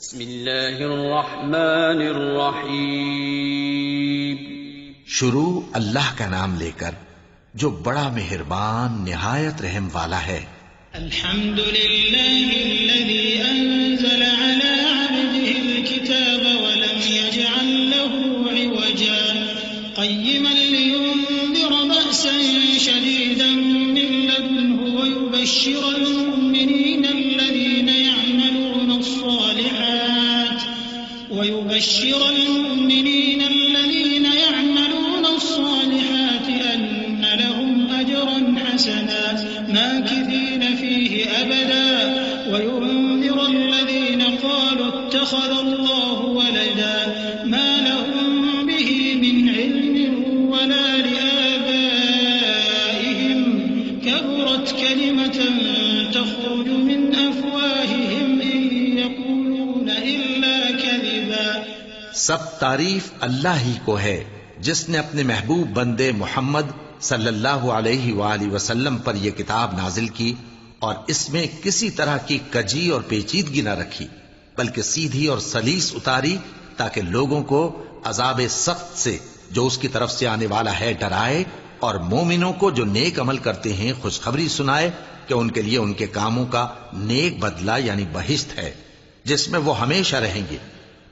بسم اللہ الرحمن الرحیم. شروع اللہ کا نام لے کر جو بڑا مہربان نہایت رحم والا ہے. الحمد للہ الذي انزل على عبده الكتاب ولم يجعل له عوجا قيما لينذر بأسا شديدا من لدنه ويبشر المؤمنين الذين يعملون الصالحات أن لهم أجرا حسنا ماكثين فيه أبدا وينذر الذين قالوا اتخذ الله ولدا ما لهم به من علم ولا لآبائهم كبرت كلمة تخرج من أفواههم إن يقولون إلا كذبا. سب تعریف اللہ ہی کو ہے جس نے اپنے محبوب بندے محمد صلی اللہ علیہ وآلہ وسلم پر یہ کتاب نازل کی اور اس میں کسی طرح کی کجی اور پیچیدگی نہ رکھی بلکہ سیدھی اور سلیس اتاری تاکہ لوگوں کو عذاب سخت سے جو اس کی طرف سے آنے والا ہے ڈرائے اور مومنوں کو جو نیک عمل کرتے ہیں خوشخبری سنائے کہ ان کے لیے ان کے کاموں کا نیک بدلہ یعنی بہشت ہے جس میں وہ ہمیشہ رہیں گے،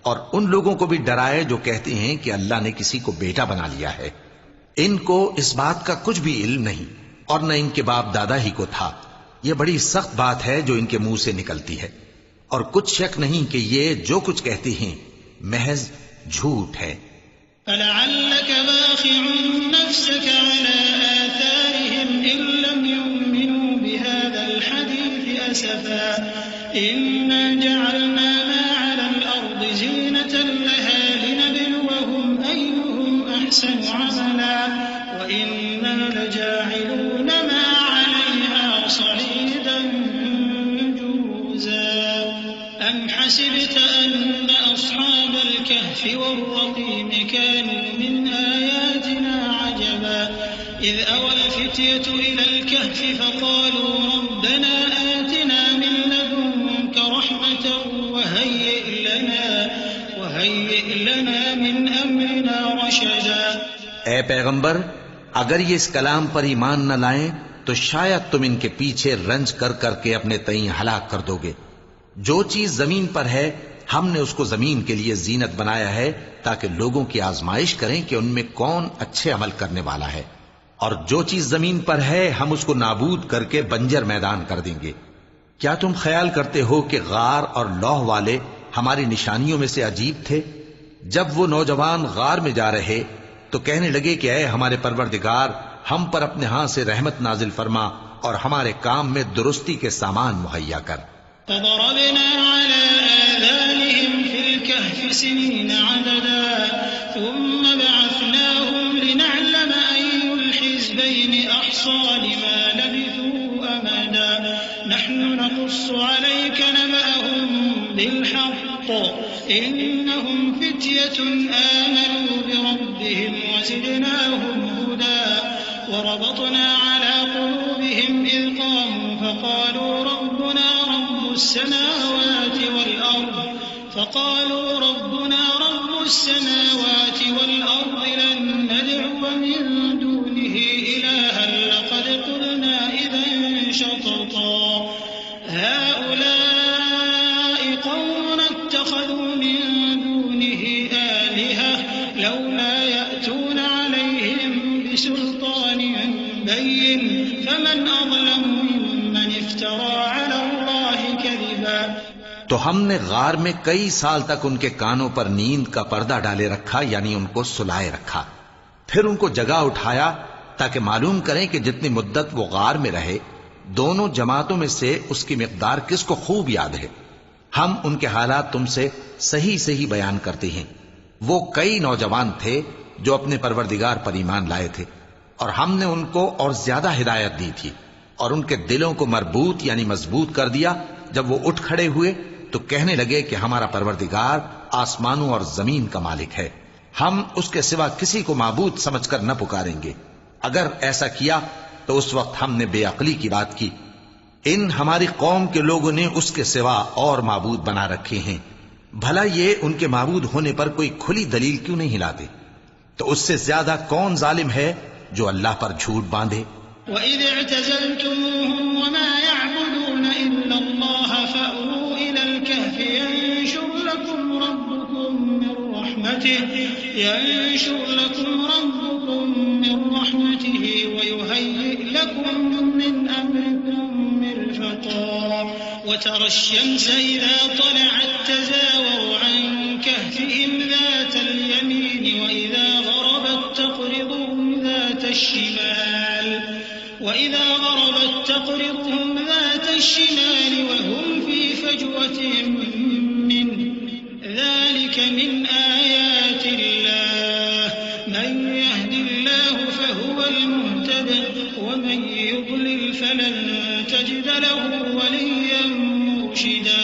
اور ان لوگوں کو بھی ڈرائے جو کہتے ہیں کہ اللہ نے کسی کو بیٹا بنا لیا ہے. ان کو اس بات کا کچھ بھی علم نہیں اور نہ ان کے باپ دادا ہی کو تھا. یہ بڑی سخت بات ہے جو ان کے منہ سے نکلتی ہے، اور کچھ شک نہیں کہ یہ جو کچھ کہتے ہیں محض جھوٹ ہے. فلعلك باخع نفسك على آثارهم إن لم يؤمنوا بهذا الحديث أسفا إنا جعلنا ما على الأرض زينة لها لنبلوهم أيهم أحسن عملا وإنا لجاعلون ما عليها صعيدا جرزا. أم حسبت أن أصحاب الكهف والرقيم كانوا من آياتنا عجبا إذ أوى الفتية إلى الكهف فقالوا ربنا آتنا من لدنك رحمة وهيئ لنا من أمرنا رشدا. اے پیغمبر، اگر یہ اس کلام پر ایمان نہ لائیں تو شاید تم ان کے پیچھے رنج کر کر کے اپنے تئیں ہلاک کر دو گے. جو چیز زمین پر ہے ہم نے اس کو زمین کے لیے زینت بنایا ہے تاکہ لوگوں کی آزمائش کریں کہ ان میں کون اچھے عمل کرنے والا ہے، اور جو چیز زمین پر ہے ہم اس کو نابود کر کے بنجر میدان کر دیں گے. کیا تم خیال کرتے ہو کہ غار اور لوح والے ہماری نشانیوں میں سے عجیب تھے؟ جب وہ نوجوان غار میں جا رہے تو کہنے لگے کہ اے ہمارے پروردگار، ہم پر اپنے ہاں سے رحمت نازل فرما اور ہمارے کام میں درستی کے سامان مہیا کر. فضربنا على آذانهم في الكهف سنين عددا ثم بعثناهم لنعلم أي الحزبين أحصى لما لبثوا أمدا نحن نقص عليك نبأهم بالحق إنهم فتية آمنوا بربهم وزدناهم هدى وربطنا على قلوبهم إذ قاموا فقالوا ربنا رب السماوات والأرض لن ندعو من دونه إلها لقد قلنا إذا شططا هؤلاء قوم اتخذوا من دونه آلهة لولا يأتون عليهم بسلطان بين فمن أظلم ممن افترى على الله كذبا. تو ہم نے غار میں کئی سال تک ان کے کانوں پر نیند کا پردہ ڈالے رکھا، یعنی ان کو سلائے رکھا. پھر ان کو جگا اٹھایا تاکہ معلوم کریں کہ جتنی مدت وہ غار میں رہے دونوں جماعتوں میں سے اس کی مقدار کس کو خوب یاد ہے. ہم ان کے حالات تم سے صحیح بیان کرتے ہیں. وہ کئی نوجوان تھے جو اپنے پروردگار پر ایمان لائے تھے، اور ہم نے ان کو اور زیادہ ہدایت دی تھی اور ان کے دلوں کو مربوط یعنی مضبوط کر دیا. جب وہ اٹھ کھڑے ہوئے تو کہنے لگے کہ ہمارا پروردگار آسمانوں اور زمین کا مالک ہے، ہم اس کے سوا کسی کو معبود سمجھ کر نہ پکاریں گے. اگر ایسا کیا تو اس وقت ہم نے بے عقلی کی بات کی. ان ہماری قوم کے لوگوں نے اس کے سوا اور معبود بنا رکھے ہیں بھلا یہ ان کے معبود ہونے پر کوئی کھلی دلیل کیوں نہیں لاتے؟ تو اس سے زیادہ کون ظالم ہے جو اللہ پر جھوٹ باندھے؟ وَإِذِ اعْتَزَلْتُمُوهُمْ وَمَا يَعْبُدُونَ إِلَّا اللَّهَ فَأْوُوا إِلَى الْكَهْفِ يَنشُرْ لَكُمْ رَبُّكُم مِّن رَّحْمَتِهِ وَيُهَيِّئْ لَكُم مِّنْ أَمْرِكُم مِّرْفَقًا وَتَرَى الشَّمْسَ إِذَا طَلَعَت تَّزَاوَرُ عَن كَهْفِهِمْ ذَاتَ الْيَمِينِ وَإِذَا غَرَبَت تَّقْرِضُهُمْ ذَاتَ الشِّمَالِ وَهُمْ فِي فَجْوَةٍ مِّنْهُ ذَلِكَ مِنْ آيَاتِ اللَّهِ مَن يَهْدِ اللَّهُ فَهُوَ الْمُهْتَدِ وَمَن يُضْلِلْ فَلَن تَجِدَ لَهُ وَلِيًّا مُّرْشِدًا۔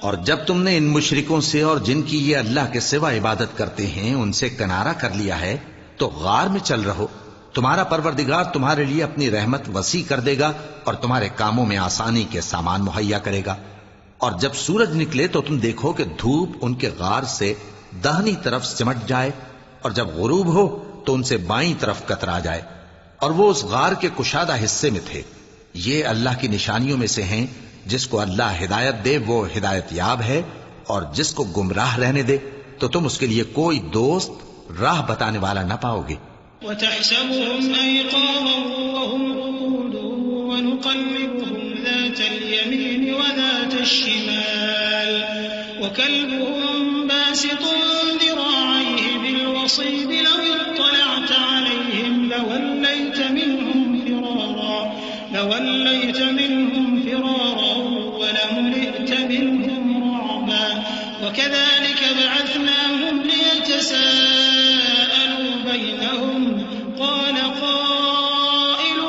اور جب تم نے ان مشرکوں سے اور جن کی یہ اللہ کے سوا عبادت کرتے ہیں ان سے کنارہ کر لیا ہے تو غار میں چل رہو، تمہارا پروردگار تمہارے لیے اپنی رحمت وسیع کر دے گا اور تمہارے کاموں میں آسانی کے سامان مہیا کرے گا۔ اور جب سورج نکلے تو تم دیکھو کہ دھوپ ان کے غار سے داہنی طرف سمٹ جائے، اور جب غروب ہو تو ان سے بائیں طرف کترا جائے، اور وہ اس غار کے کشادہ حصے میں تھے۔ یہ اللہ کی نشانیوں میں سے ہیں، جس کو اللہ ہدایت دے وہ ہدایت یاب ہے، اور جس کو گمراہ رہنے دے تو تم اس کے لیے کوئی دوست راہ بتانے والا نہ پاؤ گے۔ وَتَحْسَبُهُمْ أَيْقَاظًا وَهُمْ رُقُودٌ وَنُقَلِّبُهُمْ ذَاتَ الْيَمِينِ وَذَاتَ الشِّمَالِ وَكَلْبُهُمْ بَاسِطٌ ذِرَاعَيْهِ بِالْوَصِيدِ لَوِ اطَّلَعْتَ عَلَيْهِمْ لَوَلَّيْتَ مِنْهُمْ فِرَارًا وَلَمُلِئْتَ مِنْهُمْ رُعْبًا وَكَذَلِكَ بَعَثْنَاهُمْ لِيَتَسَاءَلُوا بَيْنَهُمْ قَالَ قَائِلٌ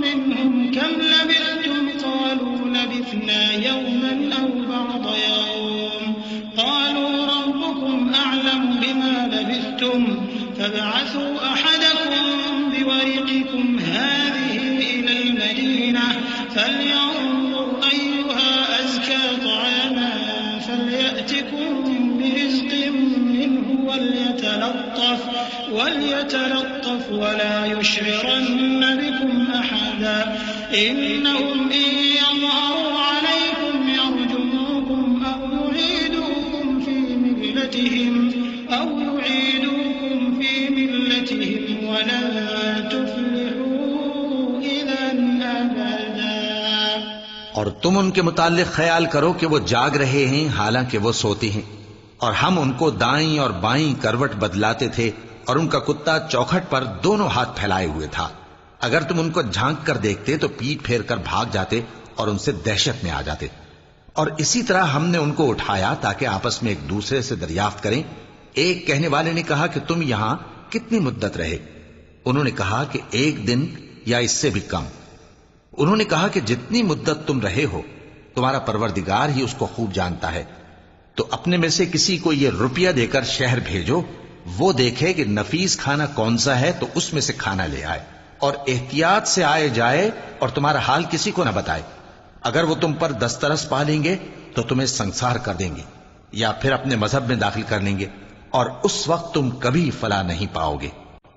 مِّنْهُمْ كَمْ لَبِثْتُمْ قَالُوا لَبِثْنَا يَوْمًا أَوْ بَعْضَ يَوْمٍ قَالُوا رَبُّكُمْ أَعْلَمُ بِمَا لَبِثْتُمْ فَابْعَثُوا أَحَدَكُمْ بِوَرِقِكُمْ هَٰذِهِ إِلَى الْمَدِينَةِ فَلْيَنظُرْ أَيُّهَا أَزْكَىٰ طَعَامًا فَلْيَأْتِكُم بِرِزْقٍ مِّنْهُ وَلْيَتَلَطَّفْ وَلَا يُشْعِرَنَّ بِكُمْ أَحَدًا إِنَّهُمْ إِن يَظْهَرُوا عَلَيْكُمْ يَرْجُمُوكُمْ أَوْ يُعِيدُوكُمْ فِي مِلَّتِهِمْ وَلَن تُفْلِحُوا إِذًا أَبَدًا۔ اور تم ان کے متعلق خیال کرو کہ وہ جاگ رہے ہیں حالانکہ وہ سوتے ہیں، اور ہم ان کو دائیں اور بائیں کروٹ بدلاتے تھے، اور ان کا کتا چوکھٹ پر دونوں ہاتھ پھیلائے ہوئے تھا۔ اگر تم ان کو جھانک کر دیکھتے تو پیٹ پھیر کر بھاگ جاتے اور ان سے دہشت میں آ جاتے۔ اور اسی طرح ہم نے ان کو اٹھایا تاکہ آپس میں ایک دوسرے سے دریافت کریں۔ ایک کہنے والے نے کہا کہ تم یہاں کتنی مدت رہے؟ انہوں نے کہا کہ 1 دن یا اس سے بھی کم۔ انہوں نے کہا کہ جتنی مدت تم رہے ہو تمہارا پروردگار ہی اس کو خوب جانتا ہے، تو اپنے میں سے کسی کو یہ روپیہ دے کر شہر بھیجو، وہ دیکھے کہ نفیس کھانا کون سا ہے تو اس میں سے کھانا لے آئے، اور احتیاط سے آئے جائے اور تمہارا حال کسی کو نہ بتائے۔ اگر وہ تم پر دسترس پا لیں گے تو تمہیں سنسار کر دیں گے یا پھر اپنے مذہب میں داخل کر لیں گے، اور اس وقت تم کبھی فلاح نہیں پاؤ گے۔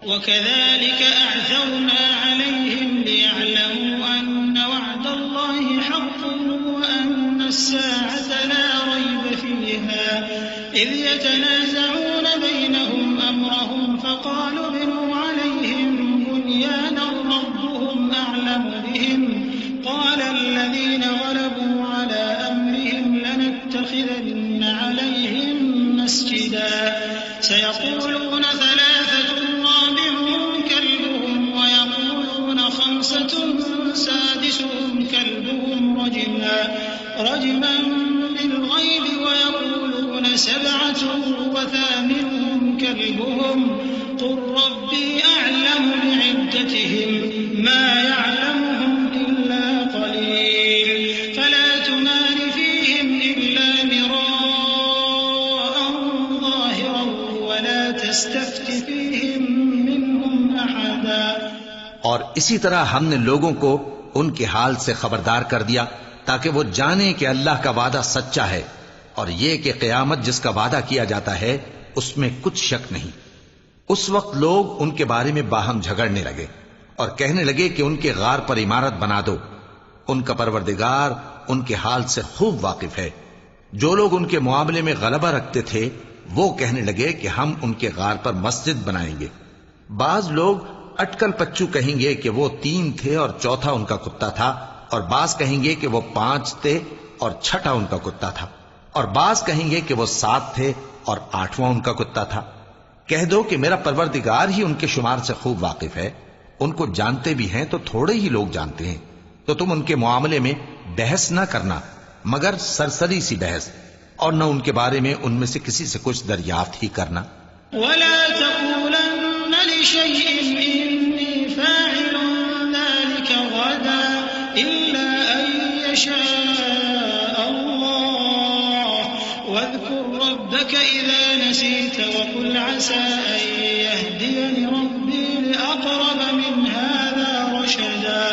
وَكَذَلِكَ أَعْثَرْنَا عَلَيْهِمْ لِيَعْلَمُوا أَنَّ وَعْدَ اللَّهِ حَقٌّ وَأَنَّ السَّاعَةَ لَا رَيْبَ فِيهَا إِذْ يَتَنَازَعُونَ بَيْنَهُمْ أَمْرَهُمْ فَقَالُوا ابْنُوا عَلَيْهِم بُنْيَانًا رَّبُّهُمْ أَعْلَمُ بِهِمْ قَالَ الَّذِينَ غَلَبُوا عَلَىٰ أَمْرِهِمْ لَنَتَّخِذَنَّ عَلَيْهِم مَّسْجِدًا سَيَقُولُونَ ثَلَاثَةٌ رَّابِعُهُمْ كَلْبُهُمْ وَيَقُولُونَ خَمْسَةٌ سَادِسُهُمْ كَلْبُهُمْ رَجْمًا بِالْغَيْبِ وَيَقُولُونَ 7 وَثَامِنُهُمْ كَلْبُهُمْ قُل رَّبِّي أَعْلَمُ بِعِدَّتِهِم مَّا يَعْلَمُهُمْ إِلَّا قَلِيلٌ فَلَا تُمَارِ فِيهِمْ إِلَّا مِرَاءً ظَاهِرًا وَلَا تَسْتَفْتِ فِيهِم مِّنْهُمْ أَحَدًا۔ اور اسی طرح ہم نے لوگوں کو ان کے حال سے خبردار کر دیا تاکہ وہ جانیں کہ اللہ کا وعدہ سچا ہے، اور یہ کہ قیامت جس کا وعدہ کیا جاتا ہے اس میں کچھ شک نہیں۔ اس وقت لوگ ان کے بارے میں باہم جھگڑنے لگے اور کہنے لگے کہ ان کے غار پر عمارت بنا دو۔ ان کا پروردگار ان کے حال سے خوب واقف ہے۔ جو لوگ ان کے معاملے میں غلبہ رکھتے تھے وہ کہنے لگے کہ ہم ان کے غار پر مسجد بنائیں گے۔ بعض لوگ اٹکل پچو کہیں گے کہ وہ 3 تھے اور چوتھا ان کا کتا تھا، اور بعض کہیں گے کہ وہ 5 تھے اور چھٹا ان کا کتا تھا، اور بعض کہیں گے کہ وہ 7 تھے اور 8واں ان کا کتا تھا۔ کہہ دو کہ میرا پروردگار ہی ان کے شمار سے خوب واقف ہے۔ ان کو جانتے بھی ہیں تو تھوڑے ہی لوگ جانتے ہیں، تو تم ان کے معاملے میں بحث نہ کرنا مگر سرسری سی بحث، اور نہ ان کے بارے میں ان میں سے کسی سے کچھ دریافت ہی کرنا۔ ولا تقولن لشيء إني فاعل ذلك غدا إلا أن يشاء الله واذكر ربك إذا نسيت وقل عسى أن يهديني ربي لأقرب من هذا رشدا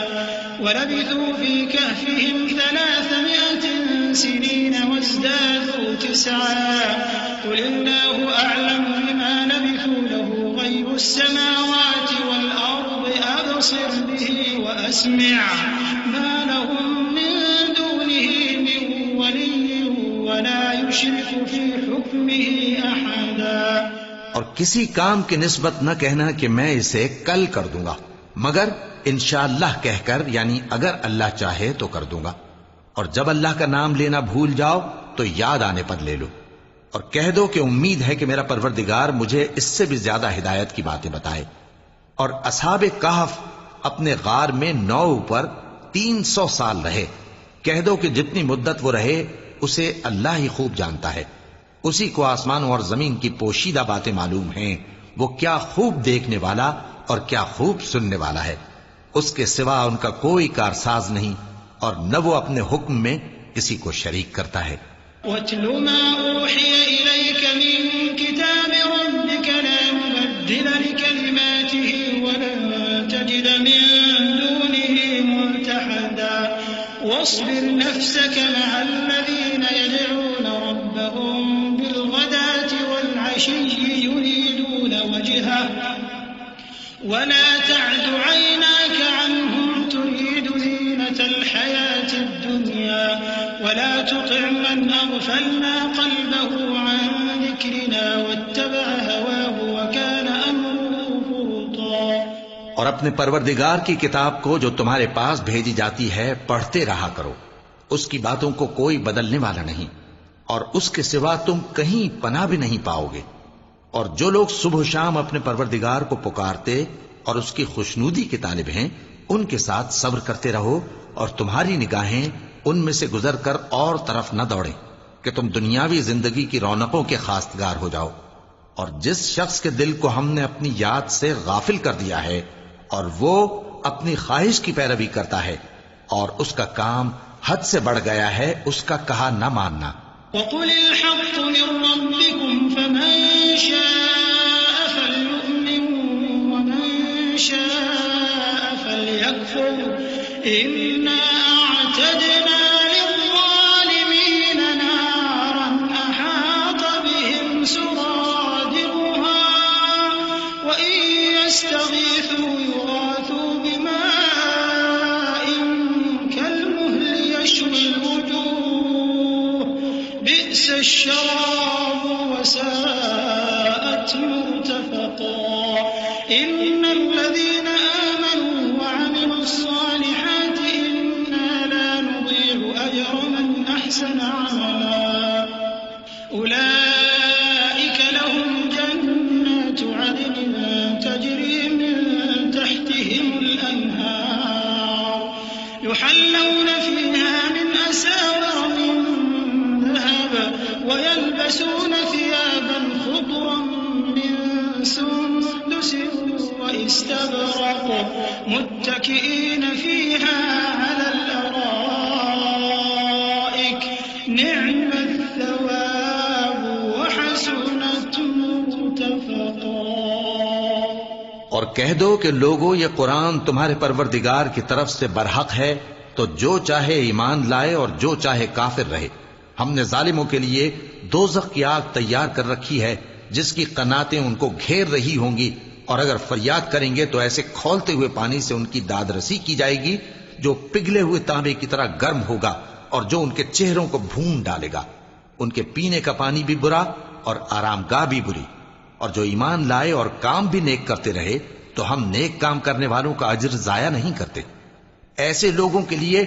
ولبثوا في كهفهم 300 سنين وازدادوا 9 قل الله أعلم بما لبثوا له غيب السماوات والأرض أبصر به وأسمع ما لهم من دونه من ولي ولا يشرك في حكمه أحدا۔ اور کسی کام کی نسبت نہ کہنا کہ میں اسے کل کر دوں گا، مگر انشاءاللہ کہہ کر، یعنی اگر اللہ چاہے تو کر دوں گا، اور جب اللہ کا نام لینا بھول جاؤ تو یاد آنے پر لے لو، اور کہہ دو کہ امید ہے کہ میرا پروردگار مجھے اس سے بھی زیادہ ہدایت کی باتیں بتائے۔ اور اصحاب کہف اپنے غار میں 9 پر 300 سال رہے۔ کہہ دو کہ جتنی مدت وہ رہے اسے اللہ ہی خوب جانتا ہے، اسی کو آسمانوں اور زمین کی پوشیدہ باتیں معلوم ہیں، وہ کیا خوب دیکھنے والا اور کیا خوب سننے والا ہے۔ اس کے سوا ان کا کوئی کارساز نہیں، اور نہ وہ اپنے حکم میں کسی کو شریک کرتا ہے۔ وَاتْلُ مَا أُوحِيَ إِلَيْكَ مِن كِتَابِ رَبِّكَ لَا مُبَدِّلَ لِكَلِمَاتِهِ وَلَن تَجِدَ مِن دُونِهِ مُلْتَحَدًا وَاصْبِرْ نَفْسَكَ مَعَ الَّذِينَ يَدْعُونَ رَبَّهُم بِالْغَدَاةِ وَالْعَشِيِّ يُرِيدُونَ وَجْهَهُ وَلَا تَعْدُ عَيْنَاكَ عَنْهُمْ تُرِيدُ زِينَةَ الْحَيَاةِ الدُّنْيَا وَلَا تُطِعْ مَنْ أَغْفَلْنَا قَلْبَهُ عَنْ ذِكْرِنَا وَاتَّبَعَ هَوَاهُ وَكَانَ أَمْرُهُ فُرُطًا۔ اور اپنے پروردگار کی کتاب کو جو تمہارے پاس بھیجی جاتی ہے پڑھتے رہا کرو، اس کی باتوں کو کوئی بدلنے والا نہیں، اور اس کے سوا تم کہیں پناہ بھی نہیں پاؤ گے۔ اور جو لوگ صبح و شام اپنے پروردگار کو پکارتے اور اس کی خوشنودی کے طالب ہیں، ان کے ساتھ صبر کرتے رہو، اور تمہاری نگاہیں ان میں سے گزر کر اور طرف نہ دوڑیں کہ تم دنیاوی زندگی کی رونقوں کے خواستگار ہو جاؤ۔ اور جس شخص کے دل کو ہم نے اپنی یاد سے غافل کر دیا ہے اور وہ اپنی خواہش کی پیروی کرتا ہے اور اس کا کام حد سے بڑھ گیا ہے، اس کا کہا نہ ماننا۔ وَقُلِ الْحَقُّ مِن رَّبِّكُمْ فَمَن شَاءَ فَلْيُؤْمِن وَمَن شَاءَ فَلْيَكْفُرْ إِنَّا أَعْتَدْنَا لِلظَّالِمِينَ نَارًا أَحَاطَ بِهِمْ سُرَادِقُهَا وَإِن يَسْتَغِيثُوا يُغَاثُوا بِمَاءٍ كَالْمُهْلِ يَشْوِي الْوُجُوهَ بِئْسَ الشَّرَابُ وَسَاءَتْ مُرْتَفَقًا إِنَّ الَّذِينَ آمَنُوا وَعَمِلُوا الصَّالِحَاتِ إِنَّا لَا نُضِيعُ أَجْرَ مَنْ أَحْسَنَ عَمَلًا أُولَئِكَ لَهُمْ جَنَّاتُ عَدْنٍ تَجْرِي مِن تَحْتِهِمُ الْأَنْهَارُ يُحَلَّوْنَ فِيهَا مِنْ أَسَاوِرَ مِن ذَهَبٍ وَيَلْبَسُونَ ثِيَابًا خُضْرًا مِّن سُندُسٍ وَإِسْتَبْرَقٍ مُتَّكِئِينَ فِيهَا عَلَى الْأَرَائِكِ نِعْمَ الثَّوَابُ وَحَسُنَتْ مُرْتَفَقًا۔ اور کہہ دو کہ لوگو یہ قرآن تمہارے پروردگار کی طرف سے برحق ہے، تو جو چاہے ایمان لائے اور جو چاہے کافر رہے، ہم نے ظالموں کے لیے دوزخ کی آگ تیار کر رکھی ہے جس کی قناتیں ان کو گھیر رہی ہوں گی، اور اگر فریاد کریں گے تو ایسے کھولتے ہوئے پانی سے ان کی داد رسی کی جائے گی جو پگھلے ہوئے تانبے کی طرح گرم ہوگا اور جو ان کے چہروں کو بھون ڈالے گا۔ ان کے پینے کا پانی بھی برا اور آرام گاہ بھی بری، اور جو ایمان لائے اور کام بھی نیک کرتے رہے تو ہم نیک کام کرنے والوں کا اجر ضائع نہیں کرتے۔ ایسے لوگوں کے لیے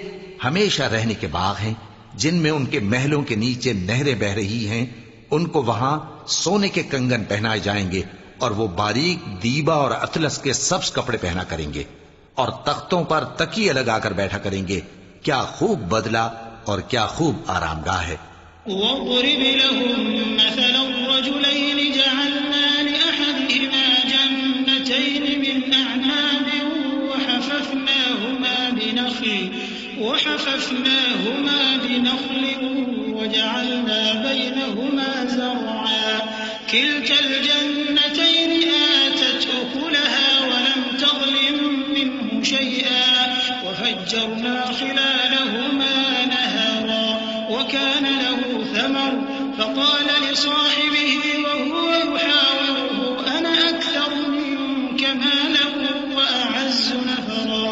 ہمیشہ رہنے کے باغ ہیں جن میں ان کے محلوں کے نیچے نہریں بہ رہی ہیں، ان کو وہاں سونے کے کنگن پہنائے جائیں گے اور وہ باریک دیبا اور اطلس کے سبز کپڑے پہنا کریں گے، اور تختوں پر تکیے لگا کر بیٹھا کریں گے۔ کیا خوب بدلہ اور کیا خوب آرام گاہ ہے۔ واضرب لهم مثلا الرجلين جعلنا لأحدهما جنتين من أعناب وحففناهما بنخل وجعلنا بينهما زرعا كلتا الجنتين آتت أكلها ولم تظلم منه شيئا وفجرنا خلالهما نهرا وكان له ثمر فقال لصاحبه وهو يحاوره أنا أكثر منك مالا وأعز نفرا۔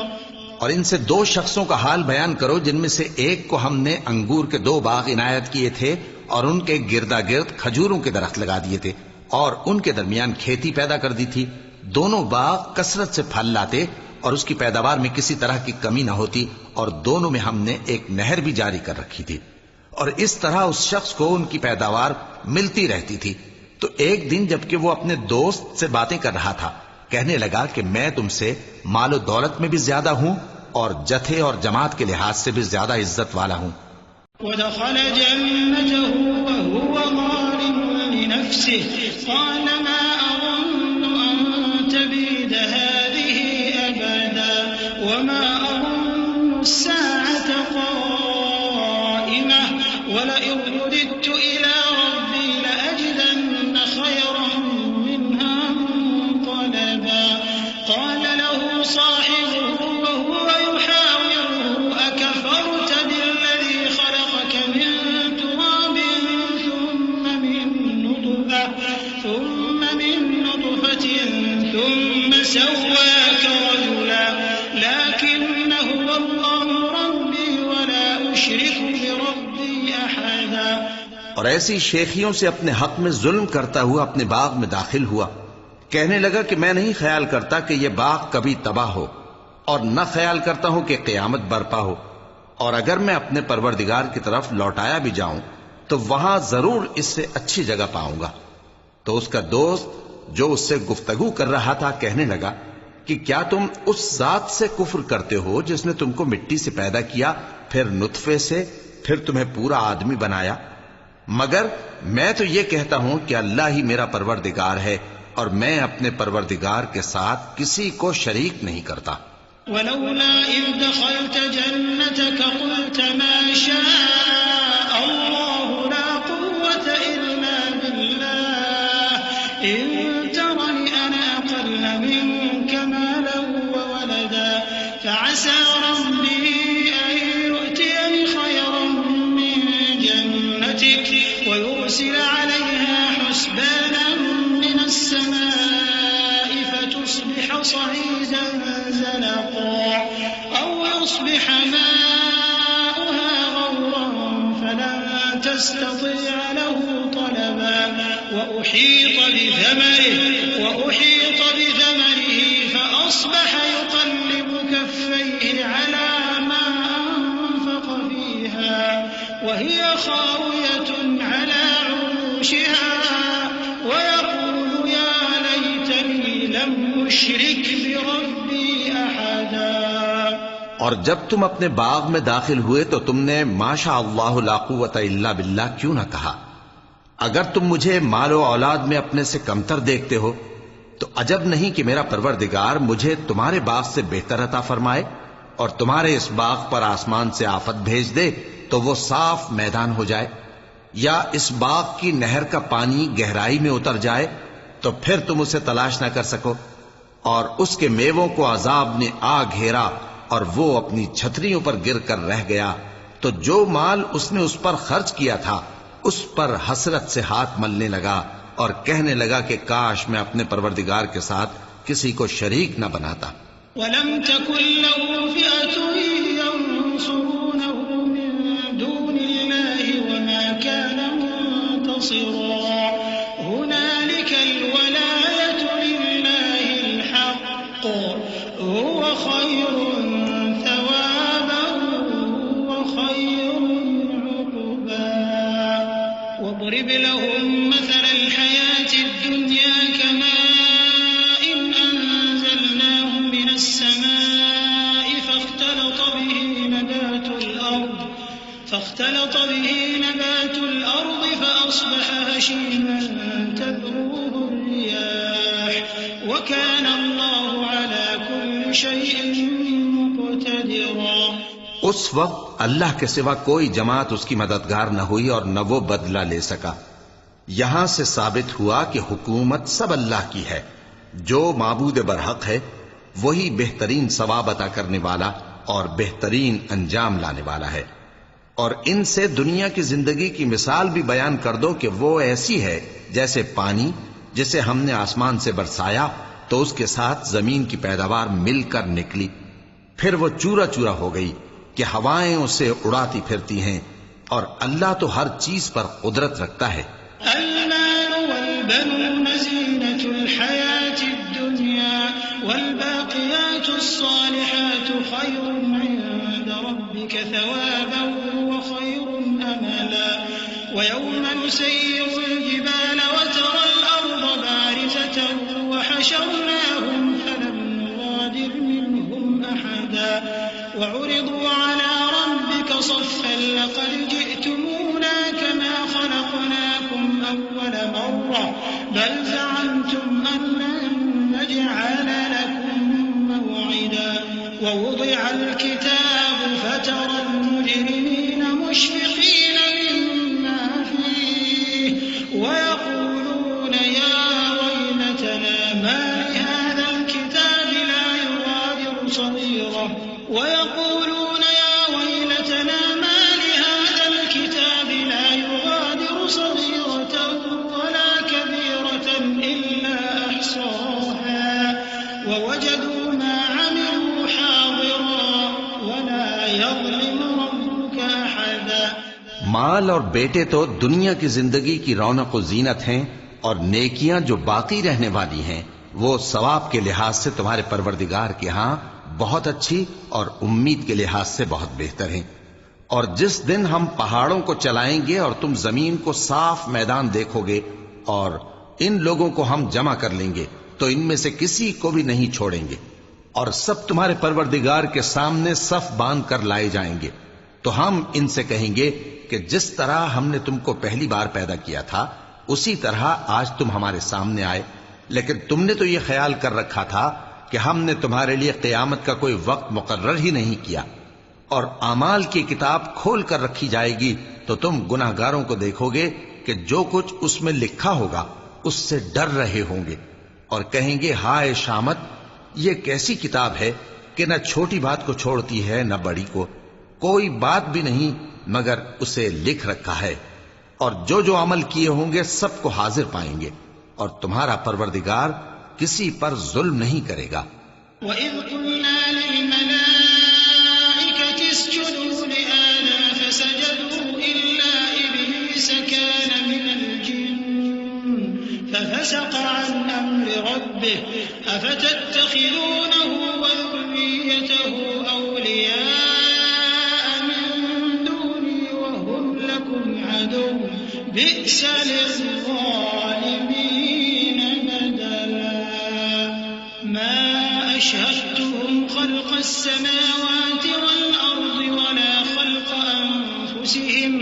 اور ان سے دو شخصوں کا حال بیان کرو جن میں سے ایک کو ہم نے انگور کے 2 باغ عنایت کیے تھے اور ان کے گردا گرد کھجوروں کے درخت لگا دیے تھے اور ان کے درمیان کھیتی پیدا کر دی تھی۔ دونوں باغ کثرت سے پھل لاتے اور اس کی پیداوار میں کسی طرح کی کمی نہ ہوتی، اور دونوں میں ہم نے ایک نہر بھی جاری کر رکھی تھی، اور اس طرح اس شخص کو ان کی پیداوار ملتی رہتی تھی۔ تو ایک دن جبکہ وہ اپنے دوست سے باتیں کر رہا تھا، کہنے لگا کہ میں تم سے مال و دولت میں بھی زیادہ ہوں اور جتھے اور جماعت کے لحاظ سے بھی زیادہ عزت والا ہوں۔ ودخل جنته وهو ظالم لنفسه قال ما أظن أن تبيد هذه أبدا وما أظن الساعة قائمة ولئن رددت إلى ربي لأجدن خيرا منها منقلبا قال له صاحبه وهو يحاوره أكفرت بالذي خلقك من تراب ثم من نطفة ثم سواك رجلا لكن هو الله ربي ولا أشرك بربي أحدا۔ اور ایسی شیخیوں سے اپنے حق میں ظلم کرتا ہوا اپنے باغ میں داخل ہوا، کہنے لگا کہ میں نہیں خیال کرتا کہ یہ باغ کبھی تباہ ہو، اور نہ خیال کرتا ہوں کہ قیامت برپا ہو، اور اگر میں اپنے پروردگار کی طرف لوٹایا بھی جاؤں تو وہاں ضرور اس سے اچھی جگہ پاؤں گا۔ تو اس کا دوست جو اس سے گفتگو کر رہا تھا کہنے لگا کہ کیا تم اس ذات سے کفر کرتے ہو جس نے تم کو مٹی سے پیدا کیا، پھر نطفے سے، پھر تمہیں پورا آدمی بنایا؟ مگر میں تو یہ کہتا ہوں کہ اللہ ہی میرا پروردگار ہے، اور میں اپنے پروردگار کے ساتھ کسی کو شریک نہیں کرتا۔ ولولا إذ دخلت جنتك قلت ما شاء الله لا قوة إلا بالله إن ترني أنا أقل منك مالا وولدا فعسى ربي أن يؤتيني خيرا من جنتك ويرسل عليها حسبانا من السماء فتصبح صعيدا زلقا أو يصبح ماؤها غورا فلن تستطيع له طلبا وأحيط بثمره فأصبح يقلب كفيه على ما أنفق فيها وهي خاوية على عروشها ويقول يا ليتني لم أشرك بربي أحدا۔ اور جب تم اپنے باغ میں داخل ہوئے تو تم نے ما شاء اللہ لا قوت الا باللہ کیوں نہ کہا؟ اگر تم مجھے مال و اولاد میں اپنے سے کمتر دیکھتے ہو تو عجب نہیں کہ میرا پروردگار مجھے تمہارے باغ سے بہتر عطا فرمائے اور تمہارے اس باغ پر آسمان سے آفت بھیج دے تو وہ صاف میدان ہو جائے، یا اس باغ کی نہر کا پانی گہرائی میں اتر جائے تو پھر تم اسے تلاش نہ کر سکو، اور اس کے میووں کو عذاب نے آ گھیرا اور وہ اپنی چھتریوں پر گر کر رہ گیا، تو جو مال اس نے اس پر خرچ کیا تھا اس پر حسرت سے ہاتھ ملنے لگا اور کہنے لگا کہ کاش میں اپنے پروردگار کے ساتھ کسی کو شریک نہ بناتا. وَلَمْ تَكُنْ لَهُ فِئَةٌ يَنْصُرُونَهُ مِنْ دُونِ اللَّهِ وَمَا كَانَ مُنْتَصِرًا. هُنَالِكَ الْوَلَايَةُ لِلَّهِ الْحَقِّ هُوَ خَيْرٌ ثَوَابًا وَخَيْرٌ عُقْبًا. وَاضْرِبْ لَهُم مَّثَلَ الْحَيَاةِ الدُّنْيَا كَمَاءٍ أَنزَلْنَاهُ مِنَ السَّمَاءِ فاختلط به نبات الأرض فأصبح هشيما تذروه الرياح وكان الله على كل شيء مقتدرا. اس وقت اللہ کے سوا کوئی جماعت اس کی مددگار نہ ہوئی اور نہ وہ بدلہ لے سکا. یہاں سے ثابت ہوا کہ حکومت سب اللہ کی ہے. جو معبود برحق ہے وہی بہترین ثواب عطا کرنے والا اور بہترین انجام لانے والا ہے. اور ان سے دنیا کی زندگی کی مثال بھی بیان کر دو کہ وہ ایسی ہے جیسے پانی جسے ہم نے آسمان سے برسایا تو اس کے ساتھ زمین کی پیداوار مل کر نکلی، پھر وہ چورا چورا ہو گئی کہ ہوائیں اسے اڑاتی پھرتی ہیں، اور اللہ تو ہر چیز پر قدرت رکھتا ہے. المال والبنون زينة الحياة الدنيا والباقيات الصالحات خير عند ربك ثوابا وخير أملا. ويوم نسير الجبال وترى الأرض بارزة وحشرناهم فلم نغادر منهم أحدا وعرضوا على ربك صفا لقد جئتمونا كما خلقناكم أول مرة بل زعمتم أن لن نجعل لكم موعدا. ووضع الكتاب فترى المجرمين مشفقين مما فيه ويقولون يا ويلتنا ما لهذا الكتاب لا يغادر صغيرة ويقولون يا ويلتنا ما لهذا الكتاب لا يغادر صغيرة ولا كبيرة إلا أحصاها ووجدوا ما عملوا حاضرا ولا يظلم ربك أحدا. مال اور بیٹے تو دنیا کی زندگی کی رونق و زینت ہیں، اور نیکیاں جو باقی رہنے والی ہیں وہ ثواب کے لحاظ سے تمہارے پروردگار کے ہاں بہت اچھی اور امید کے لحاظ سے بہت بہتر ہیں. اور جس دن ہم پہاڑوں کو چلائیں گے اور تم زمین کو صاف میدان دیکھو گے اور ان لوگوں کو ہم جمع کر لیں گے تو ان میں سے کسی کو بھی نہیں چھوڑیں گے، اور سب تمہارے پروردگار کے سامنے صف باندھ کر لائے جائیں گے. تو ہم ان سے کہیں گے کہ جس طرح ہم نے تم کو پہلی بار پیدا کیا تھا اسی طرح آج تم ہمارے سامنے آئے، لیکن تم نے تو یہ خیال کر رکھا تھا کہ ہم نے تمہارے لیے قیامت کا کوئی وقت مقرر ہی نہیں کیا. اور اعمال کی کتاب کھول کر رکھی جائے گی تو تم گناہگاروں کو دیکھو گے کہ جو کچھ اس میں لکھا ہوگا اس سے ڈر رہے ہوں گے اور کہیں گے ہائے شامت، یہ کیسی کتاب ہے کہ نہ چھوٹی بات کو چھوڑتی ہے نہ بڑی کو، کوئی بات بھی نہیں مگر اسے لکھ رکھا ہے. اور جو عمل کیے ہوں گے سب کو حاضر پائیں گے، اور تمہارا پروردگار کسی پر ظلم نہیں کرے گا. وَإِذْ قُلْنَا لِلْمَلَائِكَةِ اسْجُدُوا لِآدَمَ فَسَجَدُوا إِلَّا إِبْلِيسَ كَانَ مِنَ الْجِنِّ فَفَسَقَ عَنْ أَمْرِ رَبِّهِ أَفَتَتَّخِذُونَهُ وَذُرِّيَّتَهُ أَوْلِيَاءَ مِن دُونِي وَهُمْ لَكُمْ عَدُوٌّ بِئْسَ لِلظَّالِمِينَ بَدَلًا. مَا أَشْهَدتُّهُمْ خَلْقَ السَّمَاوَاتِ وَالْأَرْضِ وَلَا خَلْقَ أَنفُسِهِمْ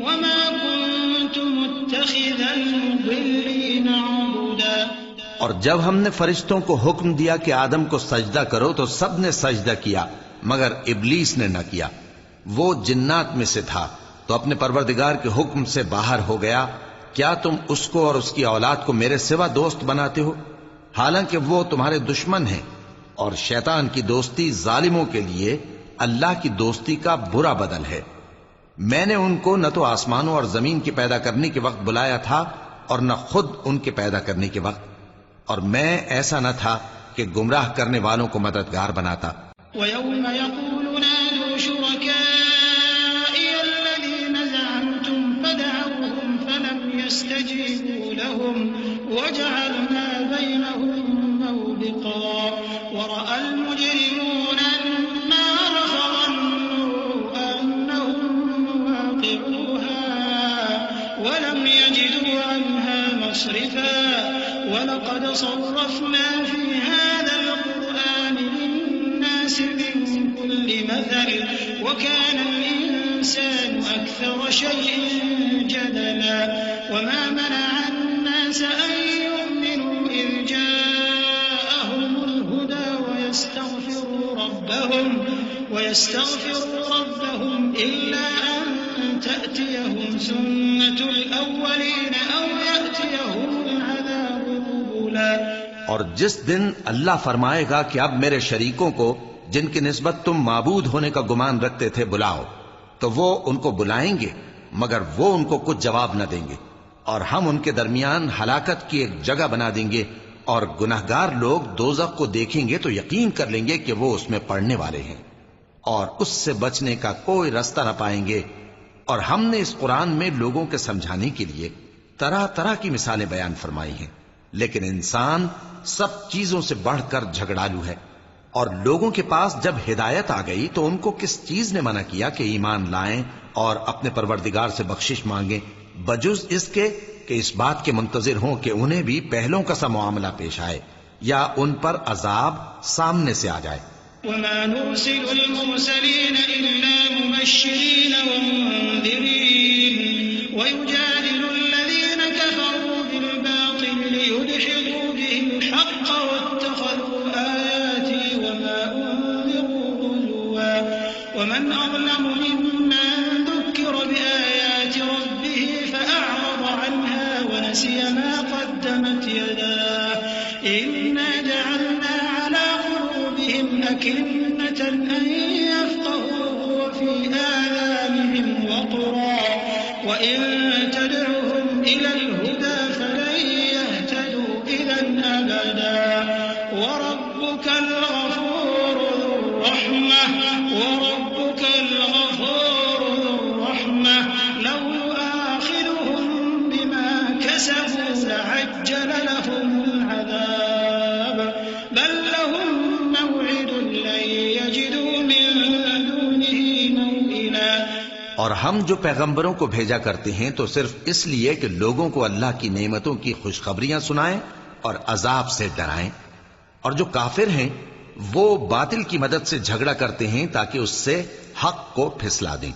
وَمَا كُنتُ مُتَّخِذَ الْمُضِلِّينَ عَضُدًا. اور جب ہم نے فرشتوں کو حکم دیا کہ آدم کو سجدہ کرو تو سب نے سجدہ کیا مگر ابلیس نے نہ کیا. وہ جنات میں سے تھا تو اپنے پروردگار کے حکم سے باہر ہو گیا. کیا تم اس کو اور اس کی اولاد کو میرے سوا دوست بناتے ہو، حالانکہ وہ تمہارے دشمن ہیں، اور شیطان کی دوستی ظالموں کے لیے اللہ کی دوستی کا برا بدل ہے. میں نے ان کو نہ تو آسمانوں اور زمین کے پیدا کرنے کے وقت بلایا تھا اور نہ خود ان کے پیدا کرنے کے وقت، اور میں ایسا نہ تھا کہ گمراہ کرنے والوں کو مددگار بناتا۔ وَيَوْمَ يَقُولُ نَادُوا شُرَكَائِيَ الَّذِينَ زَعَمْتُمْ فَدَعَوْهُمْ فَلَمْ يَسْتَجِيبُوا لَهُمْ وَجَعَلْنَا بَيْنَهُمْ مَوْبِقًا وَرَأَى الْمُجْرِمُونَ النَّارَ فَظَنُّوا أَنَّهُمْ وَاقِعُوهَا وَلَمْ يَجِدُوا عَنْهَا مَصْرِفًا وَلَقَدْ صَرَّفْنَا فِي هَذَا الْقُرْآنِ لِلنَّاسِ مِنْ كُلِّ مَثَلٍ وَكَانَ الْإِنسَانُ أَكْثَرَ شَيْءٍ جَدَلًا وَمَا مَنَعَ النَّاسَ أَن يُؤْمِنُوا إِذْ جَاءَهُمُ الْهُدَى وَيَسْتَغْفِرُوا رَبَّهُمْ إِلَّا أَن تَأْتِيَهُمْ سُنَّةُ الْأَوَّلِينَ أَوْ يَأْتِيَهُمُ الْعَذَابُ قُبُلًا۔ اور جس دن اللہ فرمائے گا کہ اب میرے شریکوں کو جن کی نسبت تم معبود ہونے کا گمان رکھتے تھے بلاؤ، تو وہ ان کو بلائیں گے مگر وہ ان کو کچھ جواب نہ دیں گے، اور ہم ان کے درمیان ہلاکت کی ایک جگہ بنا دیں گے، اور گناہگار لوگ دوزخ کو دیکھیں گے تو یقین کر لیں گے کہ وہ اس میں پڑنے والے ہیں، اور اس سے بچنے کا کوئی راستہ نہ پائیں گے۔ اور ہم نے اس قرآن میں لوگوں کے سمجھانے کے لیے طرح طرح کی مثالیں بیان فرمائی ہیں، لیکن انسان سب چیزوں سے بڑھ کر جھگڑالو ہے۔ اور لوگوں کے پاس جب ہدایت آ گئی تو ان کو کس چیز نے منع کیا کہ ایمان لائیں اور اپنے پروردگار سے بخشش مانگیں، بجز اس کے کہ اس بات کے منتظر ہوں کہ انہیں بھی پہلوں کا سا معاملہ پیش آئے یا ان پر عذاب سامنے سے آ جائے۔ وَمَا نُرْسِلُ الْمُرْسَلِينَ إِلَّا مُبَشِّرِينَ وَمُنذِرِينَ وَيُجَادِلُ الَّذِينَ كَفَرُوا بِالْبَاطِلِ لِيُدْحِضُوا بِهِ الْحَقَّ وَاتَّخَذُوا آيَاتِي وَمَا أُنذِرُوا هُزُوًا وَمَنْ أَظْلَمُ مِمَّن ذُكِّرَ بِآيَاتِ رَبِّهِ فَأَعْرَضَ عَنْهَا وَنَسِيَ مَا قَدَّمَتْ يَدَاهُ إِنَّا جَعَلْنَا عَلَى قُلُوبِهِمْ أَكِنَّةً أَن يَفْقَهُوهُ وَفِي آذَانِهِمْ وَقْرًا وَإِن تَدْعُهُمْ إِلَى الْهُدَى فَلَن يَهْتَدُوا إِذًا أَبَدًا وَرَبُّكَ الْغَفُورُ ذُو الرَّحْمَةِ لَوْ يُؤَاخِذُهُم بِمَا كَسَبُوا لَعَجَّلَ لَهُمُ الْعَذَابَ بَل لَّهُم مَّوْعِدٌ لَّن يَجِدُوا مِن دُونِهِ مَوْئِلًا۔ اور ہم جو پیغمبروں کو بھیجا کرتے ہیں تو صرف اس لیے کہ لوگوں کو اللہ کی نعمتوں کی خوشخبریاں سنائیں اور عذاب سے ڈرائیں، اور جو کافر ہیں وہ باطل کی مدد سے جھگڑا کرتے ہیں تاکہ اس سے حق کو پھسلا دیں،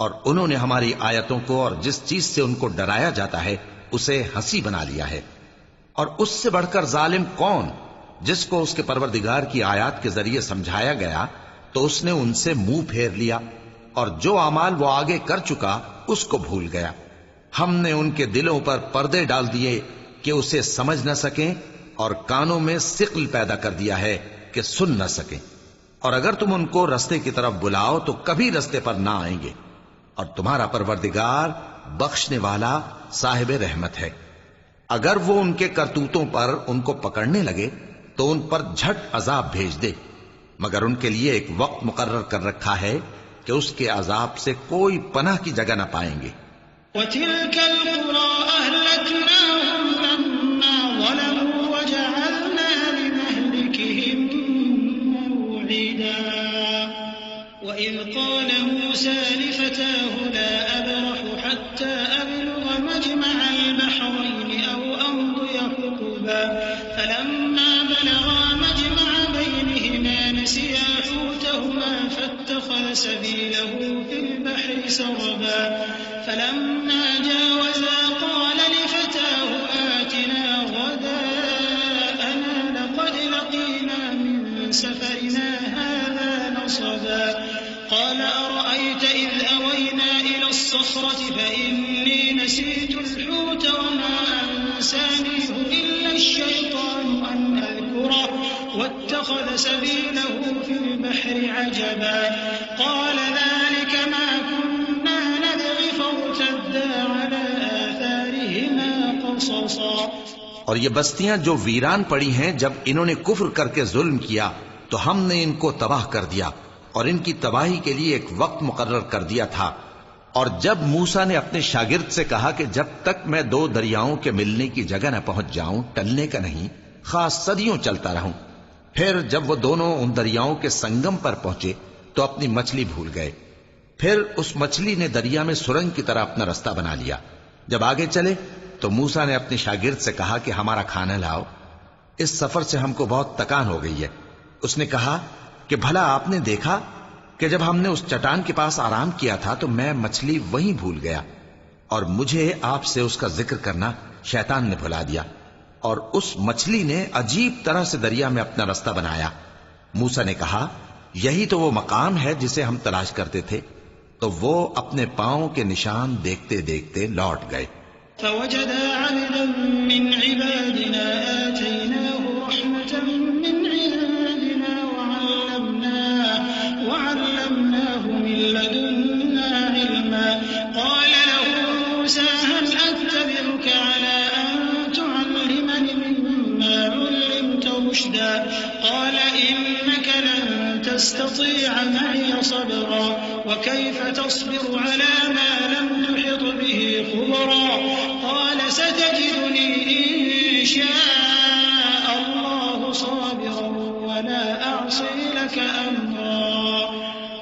اور انہوں نے ہماری آیتوں کو اور جس چیز سے ان کو ڈرایا جاتا ہے اسے ہنسی بنا لیا ہے۔ اور اس سے بڑھ کر ظالم کون، جس کو اس کے پروردگار کی آیات کے ذریعے سمجھایا گیا تو اس نے ان سے منہ پھیر لیا، اور جو اعمال وہ آگے کر چکا اس کو بھول گیا۔ ہم نے ان کے دلوں پر پردے ڈال دیے کہ اسے سمجھ نہ سکیں، اور کانوں میں ثقل پیدا کر دیا ہے کہ سن نہ سکیں، اور اگر تم ان کو رستے کی طرف بلاؤ تو کبھی رستے پر نہ آئیں گے، اور تمہارا پروردگار بخشنے والا صاحب رحمت ہے۔ اگر وہ ان کے کرتوتوں پر ان کو پکڑنے لگے تو ان پر جھٹ عذاب بھیج دے، مگر ان کے لیے ایک وقت مقرر کر رکھا ہے کہ اس کے عذاب سے کوئی پناہ کی جگہ نہ پائیں گے۔ وَتِلْكَ الْقُرَىٰ أَهْلَكْنَاهُمْ لَمَّا ظَلَمُوا وَجَعَلْنَا لِمَهْلِكِهِم مَّوْعِدًا وَإِذْ قَالَ مُوسَىٰ لِفَتَاهُ لَا أَبْرَحُ حَتَّىٰ أَبْلُغَ مَجْمَعَ الْبَحْرَيْنِ أَوْ أَمْضِيَ حُقُبًا فَلَمَّا بَلَغَا مَجْمَعَ بَيْنِهِمَا نَسِيَا حُوتَهُمَا فَاتَّخَذَ سَبِيلَهُ فِي الْبَحْرِ سَرَبًا فَلَمَّا جَاوَزَا قَالَ لِفَتَاهُ آتِنَا غَدَاءَنَا لَقَدْ لَقِينَا مِن سَفَرِنَا هَٰذَا نَصَبًا قَالَ أَرَأَيْتَ إِذْ أَوَيْنَا إِلَى الصَّخْرَةِ فَإِنِّي نَسِيتُ الْحُوتَ وَمَا أَنسَانِيهُ إِلَّا الشَّيْطَانُ أَنْ أَذْكُرَهُ وَاتَّخَذَ سَبِيلَهُ فِي الْبَحْرِ عَجَبًا قَالَ ذَٰلِكَ مَا كُنَّا خلصا اور یہ بستیاں جو ویران پڑی ہیں، جب انہوں نے کفر کر کے ظلم کیا تو ہم نے ان کو تباہ کر دیا، اور ان کی تباہی کے لیے ایک وقت مقرر کر دیا تھا۔ اور جب موسیٰ نے اپنے شاگرد سے کہا کہ جب تک میں دو دریاؤں کے ملنے کی جگہ نہ پہنچ جاؤں ٹلنے کا نہیں، خاص صدیوں چلتا رہوں۔ پھر جب وہ دونوں ان دریاؤں کے سنگم پر پہنچے تو اپنی مچھلی بھول گئے۔ پھر اس مچھلی نے دریا میں سرنگ کی طرح اپنا رستہ بنا لیا۔ جب آگے چلے تو موسیٰ نے اپنے شاگرد سے کہا کہ ہمارا کھانا لاؤ، اس سفر سے ہم کو بہت تکان ہو گئی ہے۔ اس نے کہا کہ بھلا آپ نے دیکھا کہ جب ہم نے اس چٹان کے پاس آرام کیا تھا تو میں مچھلی وہیں بھول گیا، اور مجھے آپ سے اس کا ذکر کرنا شیطان نے بھلا دیا، اور اس مچھلی نے عجیب طرح سے دریا میں اپنا رستہ بنایا۔ موسیٰ نے کہا یہی تو وہ مقام ہے جسے ہم تلاش کرتے تھے۔ تو وہ اپنے پاؤں کے نشان دیکھتے دیکھتے لوٹ گئے۔ فوجدا عبدا من عبادنا آتيناه رحمة من عندنا وعلمناه من لدنا علما قال له موسى هل أتبعك على أن تعلمني مما علمت رشدا قال إنك لن تستطيع معي صبرا وكيف تصبر على ما لم تحط به خبرا قال ستجدني إن شاء الله صابرا ولا أعصي لك أمرا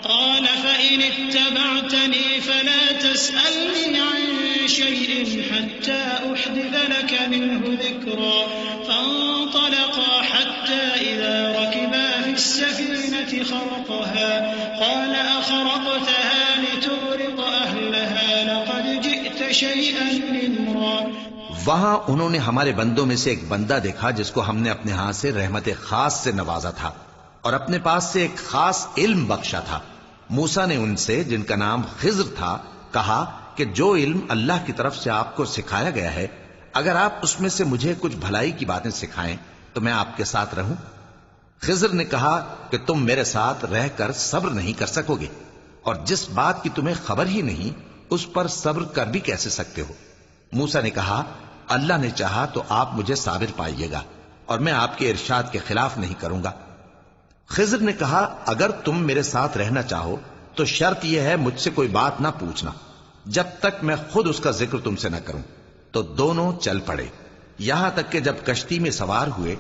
قال فإن اتبعتني فلا تسألني عن شيء حتى أحدث لك منه ذكرا فانطلقا حتى إذا ركبا في السفينة خرقها قال أخرقتها لتغرق أهلها لقد جئت شيئا إمرا۔ وہاں انہوں نے ہمارے بندوں میں سے ایک بندہ دیکھا جس کو ہم نے اپنے ہاں سے رحمت خاص سے نوازا تھا اور اپنے پاس سے ایک خاص علم بخشا تھا۔ موسیٰ نے ان سے جن کا نام خضر تھا کہا کہ جو علم اللہ کی طرف سے آپ کو سکھایا گیا ہے اگر آپ اس میں سے مجھے کچھ بھلائی کی باتیں سکھائیں تو میں آپ کے ساتھ رہوں۔ خضر نے کہا کہ تم میرے ساتھ رہ کر صبر نہیں کر سکو گے، اور جس بات کی تمہیں خبر ہی نہیں اس پر صبر کر بھی کیسے سکتے ہو؟ موسیٰ نے کہا اللہ نے چاہا تو آپ مجھے صابر پائیے گا اور میں آپ کے ارشاد کے خلاف نہیں کروں گا۔ خضر نے کہا اگر تم میرے ساتھ رہنا چاہو تو شرط یہ ہے مجھ سے کوئی بات نہ پوچھنا جب تک میں خود اس کا ذکر تم سے نہ کروں۔ تو دونوں چل پڑے، یہاں تک کہ جب کشتی میں سوار ہوئے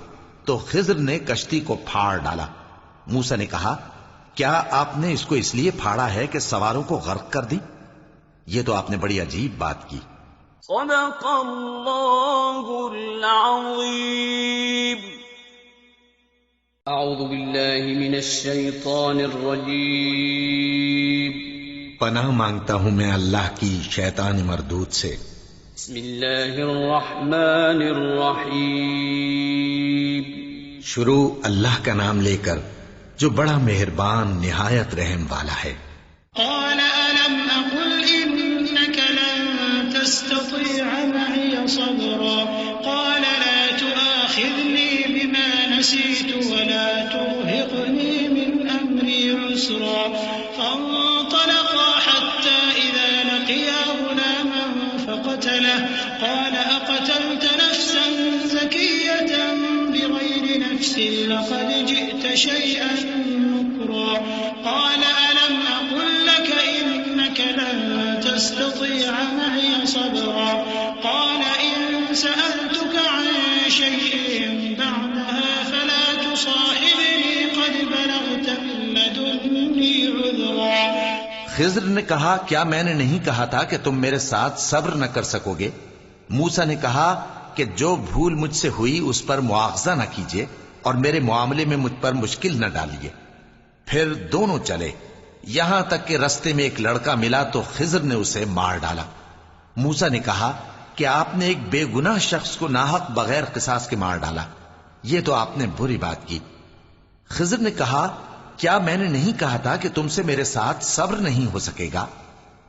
تو خضر نے کشتی کو پھاڑ ڈالا۔ موسیٰ نے کہا کیا آپ نے اس کو اس لیے پھاڑا ہے کہ سواروں کو غرق کر دیں؟ یہ تو آپ نے بڑی عجیب بات کی۔ صدق اللہ العظیم۔ اعوذ باللہ من الشیطان الرجیم۔ پناہ مانگتا ہوں میں اللہ کی شیطان مردود سے۔ بسم اللہ الرحمن الرحیم۔ شروع اللہ کا نام لے کر جو بڑا مہربان نہایت رحم والا ہے۔ قال ألم أقل إنك لن تستطيع معي صبرا قال لا تؤاخذني بما نسيت ولا ترهقني من أمري عسرا فانطلقا حتى إذا لقيا غلاما فقتله قال أقتلت نفسا زكية بغير نفس لقد جئت شيئا نكرا قال ألم أقل لك إنك لن تستطيع معي صبرا قال إن سألتك عن شيء بعدها فلا تصاحبني قد بلغت من لدني عذرا۔ خضر نے کہا کیا میں نے نہیں کہا تھا کہ تم میرے ساتھ صبر نہ کر سکو گے؟ موسیٰ نے کہا کہ جو بھول مجھ سے ہوئی اس پر مواخذہ نہ کیجیے اور میرے معاملے میں مجھ پر مشکل نہ ڈالیے۔ پھر دونوں چلے، یہاں تک کہ رستے میں ایک لڑکا ملا تو خضر نے اسے مار ڈالا۔ موسیٰ نے کہا کہ آپ نے ایک بے گناہ شخص کو ناحق بغیر قصاص کے مار ڈالا، یہ تو آپ نے بری بات کی۔ خضر نے کہا کیا میں نے نہیں کہا تھا کہ تم سے میرے ساتھ صبر نہیں ہو سکے گا؟